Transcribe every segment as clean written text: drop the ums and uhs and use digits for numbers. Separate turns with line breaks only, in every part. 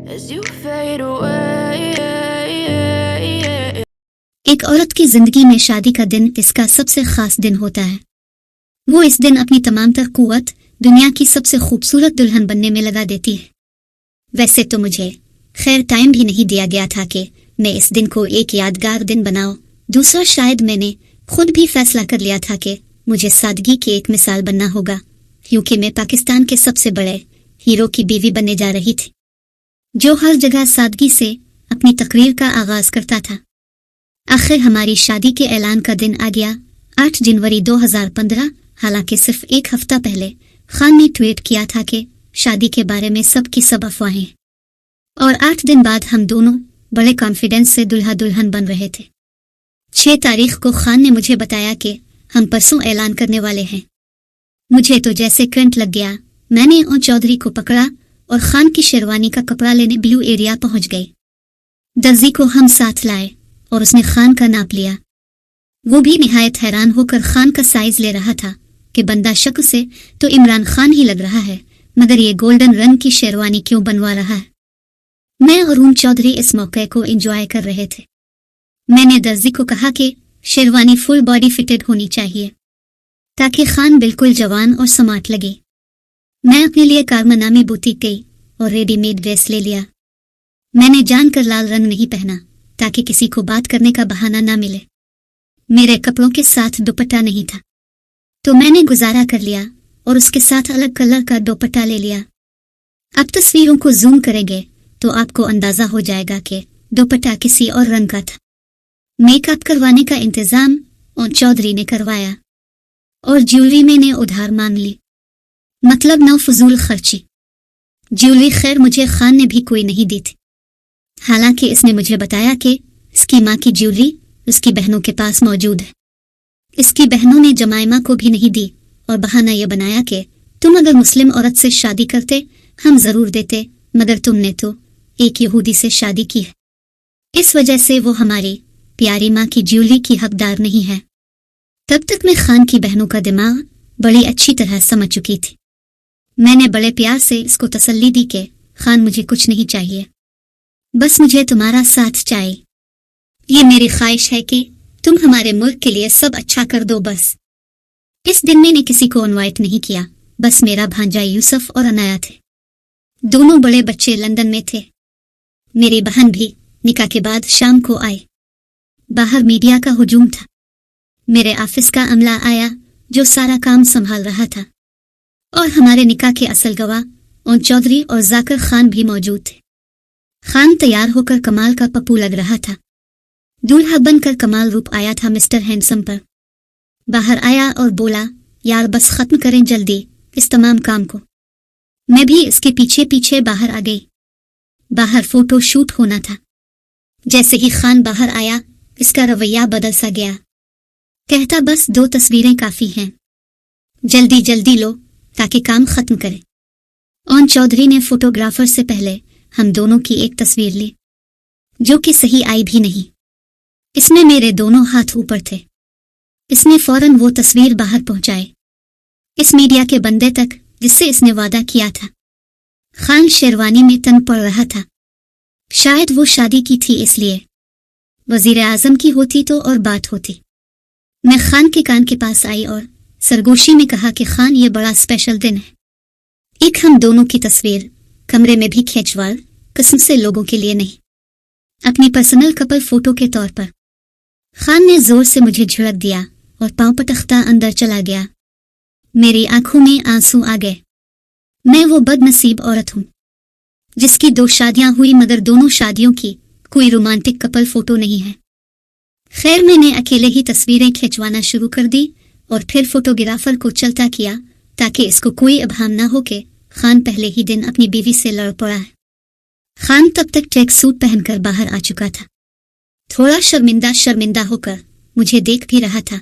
as you fade away.
एक औरत की जिंदगी में शादी का दिन इसका सबसे खास दिन होता है। वो इस दिन अपनी तमाम तर कुव्वत दुनिया की सबसे खूबसूरत दुल्हन बनने में लगा देती है। वैसे तो मुझे खैर टाइम भी नहीं दिया गया था कि मैं इस दिन को एक यादगार दिन बनाऊं। दूसरा, शायद मैंने खुद भी फैसला कर लिया था कि मुझे सादगी की एक मिसाल बनना होगा, क्योंकि मैं पाकिस्तान के सबसे बड़े हीरो की बीवी बनने जा रही थी, जो हर जगह सादगी से अपनी तकरीर का आगाज करता था। आखिर हमारी शादी के ऐलान का दिन आ गया, 8 जनवरी 2015। हालांकि सिर्फ एक हफ्ता पहले खान ने ट्वीट किया था कि शादी के बारे में सब की सब अफवाहें, और 8 दिन बाद हम दोनों बड़े कॉन्फिडेंस से दुल्हा दुल्हन बन रहे थे। 6 तारीख को खान ने मुझे बताया कि हम परसों ऐलान करने वाले हैं। मुझे तो जैसे करंट लग गया। मैंने उन चौधरी को पकड़ा और खान की शेरवानी का कपड़ा लेने ब्लू एरिया पहुंच गए। दर्जी को हम साथ लाए और उसने खान का नाप लिया। वो भी निहायत हैरान होकर खान का साइज ले रहा था कि बंदा शक्ल से तो इमरान खान ही लग रहा है, मगर ये गोल्डन रंग की शेरवानी क्यों बनवा रहा है। मैं और उन चौधरी इस मौके को एंजॉय कर रहे थे। मैंने दर्जी को कहा कि शेरवानी फुल बॉडी फिटेड होनी चाहिए ताकि खान बिल्कुल जवान और स्मार्ट लगे। मैं अपने लिए कारमनामी बुटीक गई और रेडीमेड ड्रेस ले लिया। मैंने जानकर लाल रंग नहीं पहना ताकि किसी को बात करने का बहाना ना मिले। मेरे कपड़ों के साथ दुपट्टा नहीं था, तो मैंने गुजारा कर लिया और उसके साथ अलग कलर का दुपट्टा ले लिया। अब तस्वीरों को जूम करेंगे तो आपको अंदाजा हो जाएगा कि दुपट्टा किसी और रंग का था। मेकअप करवाने का इंतजाम उन चौधरी ने करवाया और ज्वेलरी मैंने उधार मांग ली, मतलब न फजूल खर्ची। ज्वेलरी खैर मुझे खान ने भी कोई नहीं दी थी। हालांकि इसने मुझे बताया कि इसकी माँ की ज्वेलरी उसकी बहनों के पास मौजूद है। इसकी बहनों ने जमाइमा को भी नहीं दी और बहाना यह बनाया कि तुम अगर मुस्लिम औरत से शादी करते हम जरूर देते, मगर तुमने तो एक यहूदी से शादी की है, इस वजह से वो हमारी प्यारी माँ की ज्वेलरी की हकदार नहीं है। तब तक मैं खान की बहनों का दिमाग बड़ी अच्छी तरह समझ चुकी थी। मैंने बड़े प्यार से इसको तसल्ली दी कि खान मुझे कुछ नहीं चाहिए, बस मुझे तुम्हारा साथ चाहिए। ये मेरी ख्वाहिश है कि तुम हमारे मुल्क के लिए सब अच्छा कर दो बस। इस दिन मैंने किसी को इनवाइट नहीं किया, बस मेरा भांजा यूसुफ और अनाया थे। दोनों बड़े बच्चे लंदन में थे। मेरी बहन भी निकाह के बाद शाम को आई। बाहर मीडिया का हुजूम था। मेरे ऑफिस का अमला आया जो सारा काम संभाल रहा था, और हमारे निकाह के असल गवाह उन चौधरी और जाकिर खान भी मौजूद थे। खान तैयार होकर कमाल का पप्पू लग रहा था। दूल्हा बनकर कमाल रूप आया था मिस्टर हैंडसम पर। बाहर आया और बोला, यार बस खत्म करें जल्दी इस तमाम काम को। मैं भी इसके पीछे पीछे बाहर आ गई। बाहर फोटो शूट होना था। जैसे ही खान बाहर आया इसका रवैया बदल सा गया। कहता, बस 2 तस्वीरें काफी हैं, जल्दी जल्दी लो ताकि काम खत्म करें। उन चौधरी ने फोटोग्राफर से पहले हम दोनों की एक तस्वीर ली, जो कि सही आई भी नहीं। इसमें मेरे दोनों हाथ ऊपर थे। इसने फौरन वो तस्वीर बाहर पहुंचाई इस मीडिया के बंदे तक जिससे इसने वादा किया था। खान शेरवानी में तंग पड़ रहा था। शायद वो शादी की थी इसलिए। वजीर आजम की होती तो और बात होती। मैं खान के कान के पास आई और सरगोशी में कहा कि खान, ये बड़ा स्पेशल दिन है। एक हम दोनों की तस्वीर कमरे में भी खींचवाल, कसम से लोगों के लिए नहीं, अपनी पर्सनल कपल फोटो के तौर पर। खान ने जोर से मुझे झिड़क दिया और पांव पटखता अंदर चला गया। मेरी आंखों में आंसू आ गए। मैं वो बदनसीब औरत हूं जिसकी 2 शादियां हुई मगर दोनों शादियों की कोई रोमांटिक कपल फोटो नहीं है। खैर मैंने अकेले ही तस्वीरें खिंचवाना शुरू कर दी और फिर फोटोग्राफर को चलता किया ताकि इसको कोई अभाम ना हो कि खान पहले ही दिन अपनी बीवी से लड़ पड़ा है। खान तब तक ट्रैक सूट पहनकर बाहर आ चुका था। थोड़ा शर्मिंदा होकर मुझे देख भी रहा था।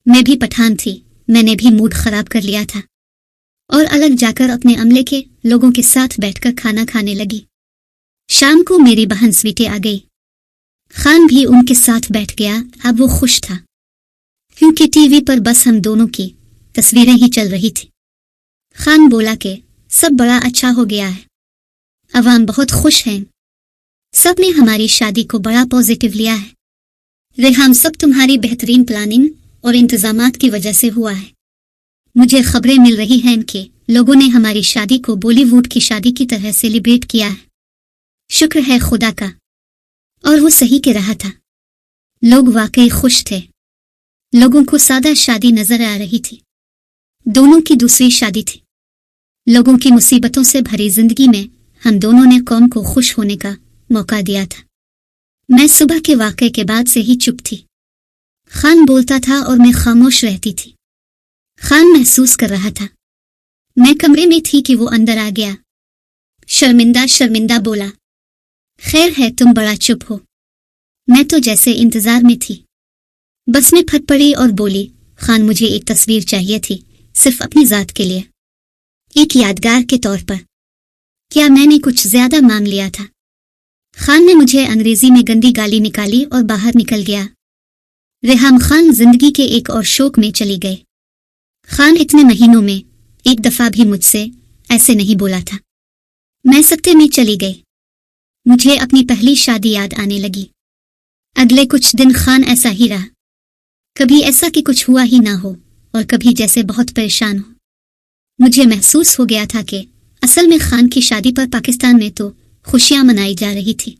मैं भी पठान थी, मैंने भी मूड खराब कर लिया था और अलग जाकर अपने अमले के लोगों के साथ बैठकर खाना खाने लगी। शाम को मेरी बहन स्वीटी आ गई। खान भी उनके साथ बैठ गया। अब वो खुश था क्योंकि टीवी पर बस हम दोनों की तस्वीरें ही चल रही थी। खान बोला कि सब बड़ा अच्छा हो गया है। अवाम बहुत खुश हैं। सब ने हमारी शादी को बड़ा पॉजिटिव लिया है। रेहाम सब तुम्हारी बेहतरीन प्लानिंग और इंतजामात की वजह से हुआ है। मुझे खबरें मिल रही हैं कि लोगों ने हमारी शादी को बॉलीवुड की शादी की तरह सेलिब्रेट किया है। शुक्र है खुदा का। और वो सही कह रहा था, लोग वाकई खुश थे। लोगों को सादा शादी नजर आ रही थी। दोनों की दूसरी शादी थी। लोगों की मुसीबतों से भरी जिंदगी में हम दोनों ने कौम को खुश होने का मौका दिया था। मैं सुबह के वाक़े के बाद से ही चुप थी। खान बोलता था और मैं खामोश रहती थी। खान महसूस कर रहा था। मैं कमरे में थी कि वो अंदर आ गया। शर्मिंदा शर्मिंदा बोला, खैर है, तुम बड़ा चुप हो। मैं तो जैसे इंतजार में थी। बस में फट पड़ी और बोली, खान मुझे एक तस्वीर चाहिए थी, सिर्फ अपनी जात के लिए, एक यादगार के तौर पर। क्या मैंने कुछ ज्यादा मांग लिया था? खान ने मुझे अंग्रेजी में गंदी गाली निकाली और बाहर निकल गया। रेहाम खान जिंदगी के एक और शौक में चली गई। खान इतने महीनों में एक दफा भी मुझसे ऐसे नहीं बोला था। मैं सख्ते में चली गई। मुझे अपनी पहली शादी याद आने लगी। अगले कुछ दिन खान ऐसा ही रहा। कभी ऐसा कि कुछ हुआ ही ना हो और कभी जैसे बहुत परेशान हो। मुझे महसूस हो गया था कि असल में खान की शादी पर पाकिस्तान में तो खुशियां मनाई जा रही थी,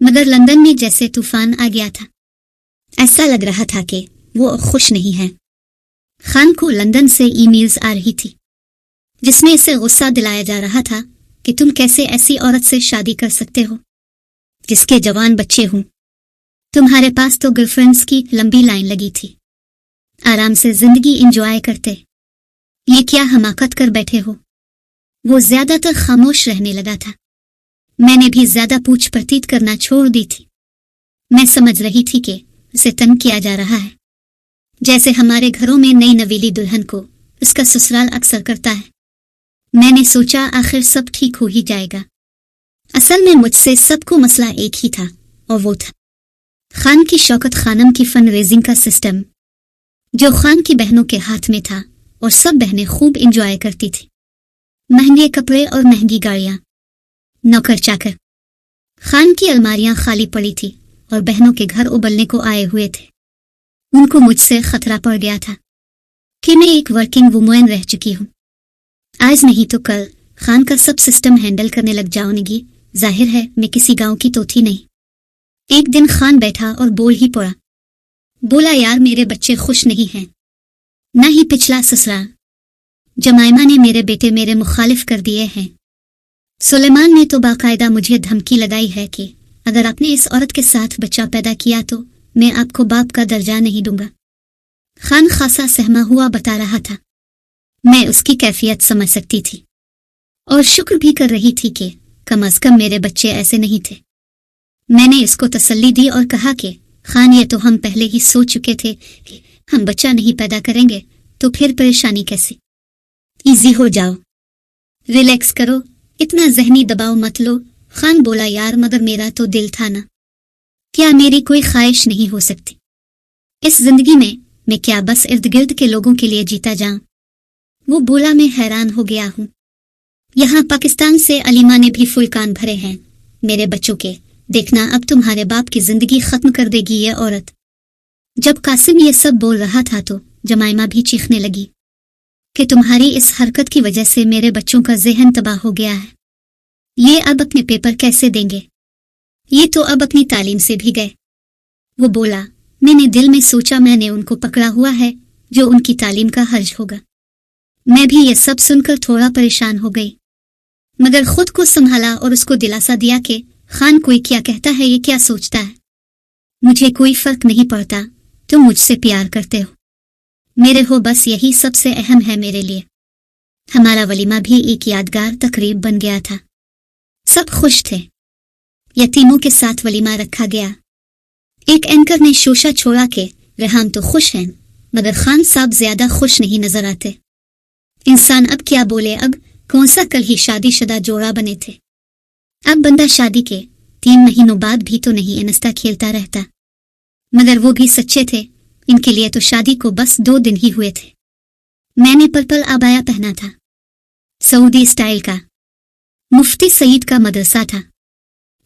मगर लंदन में जैसे तूफान आ गया था। ऐसा लग रहा था कि वो खुश नहीं है। खान को लंदन से ईमेल्स आ रही थी जिसमें इसे गुस्सा दिलाया जा रहा था कि तुम कैसे ऐसी औरत से शादी कर सकते हो जिसके जवान बच्चे हों। तुम्हारे पास तो गर्लफ्रेंड्स की लंबी लाइन लगी थी। आराम से जिंदगी एंजॉय करते, ये क्या हमाकत कर बैठे हो? वो ज्यादातर खामोश रहने लगा था। मैंने भी ज्यादा पूछ परतीत करना छोड़ दी थी। मैं समझ रही थी कि उसे तंग किया जा रहा है, जैसे हमारे घरों में नई नवेली दुल्हन को उसका ससुराल अक्सर करता है। मैंने सोचा आखिर सब ठीक हो ही जाएगा। असल में मुझसे सबको मसला एक ही था और वो था खान की शौकत खानम की फंड रेजिंग का सिस्टम, जो खान की बहनों के हाथ में था और सब बहनें खूब एंजॉय करती थी। महंगे कपड़े और महंगी गाड़ियां, नौकर चाकर। खान की अलमारियां खाली पड़ी थी और बहनों के घर उबलने को आए हुए थे। उनको मुझसे खतरा पड़ गया था कि मैं एक वर्किंग वुमन रह चुकी हूं। आज नहीं तो कल खान का सब सिस्टम हैंडल करने लग जाऊंगी। जाहिर है मैं किसी गांव की तो थी नहीं। एक दिन खान बैठा और बोल ही पड़ा। बोला, यार मेरे बच्चे खुश नहीं हैं, ना ही पिछला ससुराल। जमाइमा ने मेरे बेटे मेरे मुखालिफ कर दिए हैं। सुलेमान ने तो बाकायदा मुझे धमकी लगाई है कि अगर आपने इस औरत के साथ बच्चा पैदा किया तो मैं आपको बाप का दर्जा नहीं दूंगा। खान खासा सहमा हुआ बता रहा था। मैं उसकी कैफियत समझ सकती थी और शुक्र भी कर रही थी कि कम अज कम मेरे बच्चे ऐसे नहीं थे। मैंने इसको तसल्ली दी और कहा कि खान, ये तो हम पहले ही सोच चुके थे कि हम बच्चा नहीं पैदा करेंगे, तो फिर परेशानी कैसी? इजी हो जाओ, रिलैक्स करो, इतना जहनी दबाव मत लो। खान बोला, यार मगर मेरा तो दिल था ना। क्या मेरी कोई ख्वाहिश नहीं हो सकती? इस जिंदगी में मैं क्या बस इर्द गिर्द के लोगों के लिए जीता जाऊं? वो बोला, मैं हैरान हो गया हूं। यहाँ पाकिस्तान से अलीमा ने भी फुल कान भरे हैं मेरे बच्चों के। देखना अब तुम्हारे बाप की जिंदगी खत्म कर देगी ये औरत। जब कासिम ये सब बोल रहा था तो जमाइमा भी चीखने लगी कि तुम्हारी इस हरकत की वजह से मेरे बच्चों का ज़हन तबाह हो गया है। ये अब अपने पेपर कैसे देंगे? ये तो अब अपनी तालीम से भी गए। वो बोला, मैंने दिल में सोचा मैंने उनको पकड़ा हुआ है जो उनकी तालीम का हर्ज होगा। मैं भी ये सब सुनकर थोड़ा परेशान हो गई, मगर खुद को संभाला और उसको दिलासा दिया कि खान कोई क्या कहता है, ये क्या सोचता है, मुझे कोई फर्क नहीं पड़ता। तुम मुझसे प्यार करते हो, मेरे हो, बस यही सबसे अहम है मेरे लिए। हमारा वलीमा भी एक यादगार तकरीब बन गया था। सब खुश थे। यतीमों के साथ वलीमा रखा गया। एक एंकर ने शोशा छोड़ा कि रेहाम तो खुश हैं मगर खान साहब ज्यादा खुश नहीं नजर आते। इंसान अब क्या बोले, अब कौन सा कल ही शादीशुदा जोड़ा बने थे। अब बंदा शादी के 3 महीनों बाद भी तो नहीं इनस्ता खेलता रहता। मगर वो भी सच्चे थे। इनके लिए तो शादी को बस 2 दिन ही हुए थे। मैंने पर्पल आबाया पहना था, सऊदी स्टाइल का। मुफ्ती सईद का मदरसा था।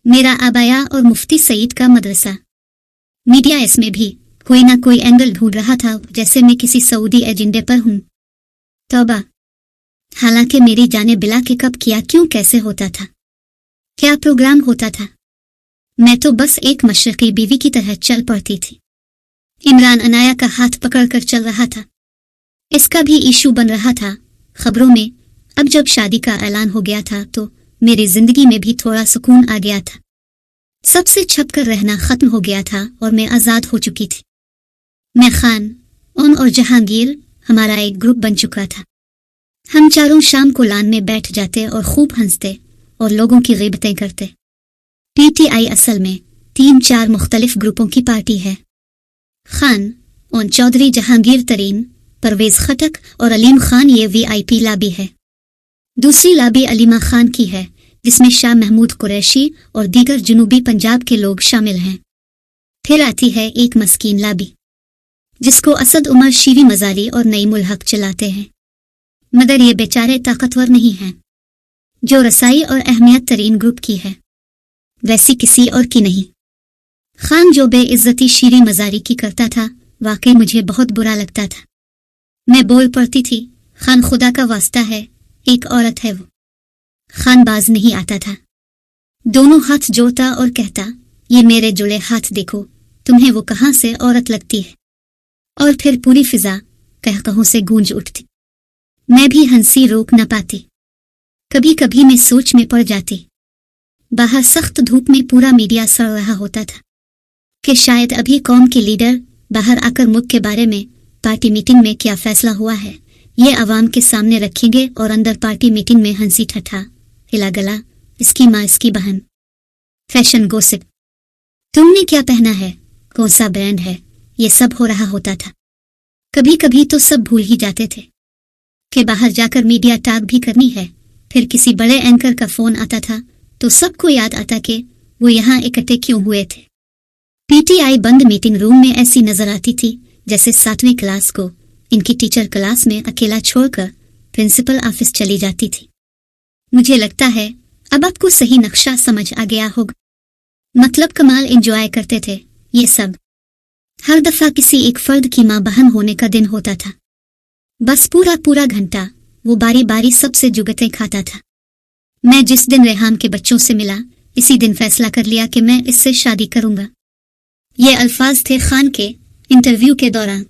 मेरा आबाया और मुफ्ती सईद का मदरसा। मीडिया इसमें भी कोई ना कोई एंगल ढूंढ रहा था, जैसे मैं किसी सऊदी एजेंडे पर हूं। तौबा। हालांकि मेरी जाने बिला के कब किया क्यों कैसे होता था, क्या प्रोग्राम होता था, मैं तो बस एक मशरकी बीवी की तरह चल पड़ती थी। इमरान अनाया का हाथ पकड़कर चल रहा था। इसका भी इशू बन रहा था खबरों में। अब जब शादी का ऐलान हो गया था तो मेरी जिंदगी में भी थोड़ा सुकून आ गया था। सबसे छपकर रहना खत्म हो गया था और मैं आजाद हो चुकी थी। मैं, खान, ओन और जहांगीर, हमारा एक ग्रुप बन चुका था। हम चारों शाम को लान में बैठ जाते और खूब हंसते और लोगों की ग़ीबतें करते। पीटीआई असल में 3-4 मुख्तलिफ ग्रुपों की पार्टी है। खान, ओन चौधरी, जहांगीर तरीन, परवेज खटक और अलीम खान ये वीआईपी लाबी है। दूसरी लाबी अलीमा खान की है, जिसमें शाह महमूद कुरैशी और दीगर जनूबी पंजाब के लोग शामिल हैं। फिर आती है एक मस्कीन लाबी, जिसको असद उमर, शीरी मजारी और नईमुल हक चलाते हैं, मगर ये बेचारे ताकतवर नहीं हैं। जो रसाई और अहमियत तरीन ग्रुप की है, वैसी किसी और की नहीं। खान जो बेइज्जती शीरी मजारी की करता था, वाकई मुझे बहुत बुरा लगता था। मैं बोल पड़ती थी, खान खुदा का वास्ता है, एक औरत है वो। खान बाज नहीं आता था, दोनों हाथ जोड़ता और कहता, ये मेरे जुड़े हाथ देखो, तुम्हें वो कहां से औरत लगती है। और फिर पूरी फिजा कहकहों से गूंज उठती। मैं भी हंसी रोक न पाती। कभी कभी मैं सोच में पड़ जाती। बाहर सख्त धूप में पूरा मीडिया सड़ रहा होता था कि शायद अभी कौम के लीडर बाहर आकर मुल्क के बारे में पार्टी मीटिंग में क्या फैसला हुआ है ये अवाम के सामने रखेंगे, और अंदर पार्टी मीटिंग में हंसी ठट्ठा, हिला गला, इसकी माँ इसकी बहन, फैशन गोसिप, तुमने क्या पहना है, कौन सा ब्रांड है, ये सब हो रहा होता था। कभी कभी तो सब भूल ही जाते थे कि बाहर जाकर मीडिया टैग भी करनी है। फिर किसी बड़े एंकर का फोन आता था तो सबको याद आता कि वो यहाँ इकट्ठे क्यों हुए थे। पीटीआई बंद मीटिंग रूम में ऐसी नजर आती थी जैसे 7वीं क्लास को इनकी टीचर क्लास में अकेला छोड़कर प्रिंसिपल ऑफिस चली जाती थी। मुझे लगता है अब आपको सही नक्शा समझ आ गया होगा। मतलब कमाल एंजॉय करते थे ये सब। हर दफा किसी एक फर्द की माँ बहन होने का दिन होता था, बस पूरा घंटा वो बारी बारी सबसे जुगतें खाता था। मैं जिस दिन रेहान के बच्चों से मिला, इसी दिन फैसला कर लिया कि मैं इससे शादी करूंगा। ये अल्फाज थे खान के इंटरव्यू के दौरान।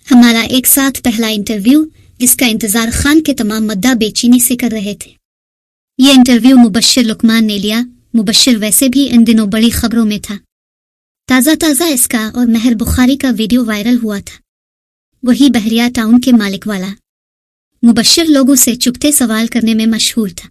हमारा एक साथ पहला इंटरव्यू, जिसका इंतजार खान के तमाम मद्दा बेचैनी से कर रहे थे। ये इंटरव्यू मुबश्शिर लुकमान ने लिया। मुबश्शिर वैसे भी इन दिनों बड़ी खबरों में था। ताज़ा इसका और महर बुखारी का वीडियो वायरल हुआ था, वही बहरिया टाउन के मालिक वाला। मुबश्शिर लोगों से चुपते सवाल करने में मशहूर था।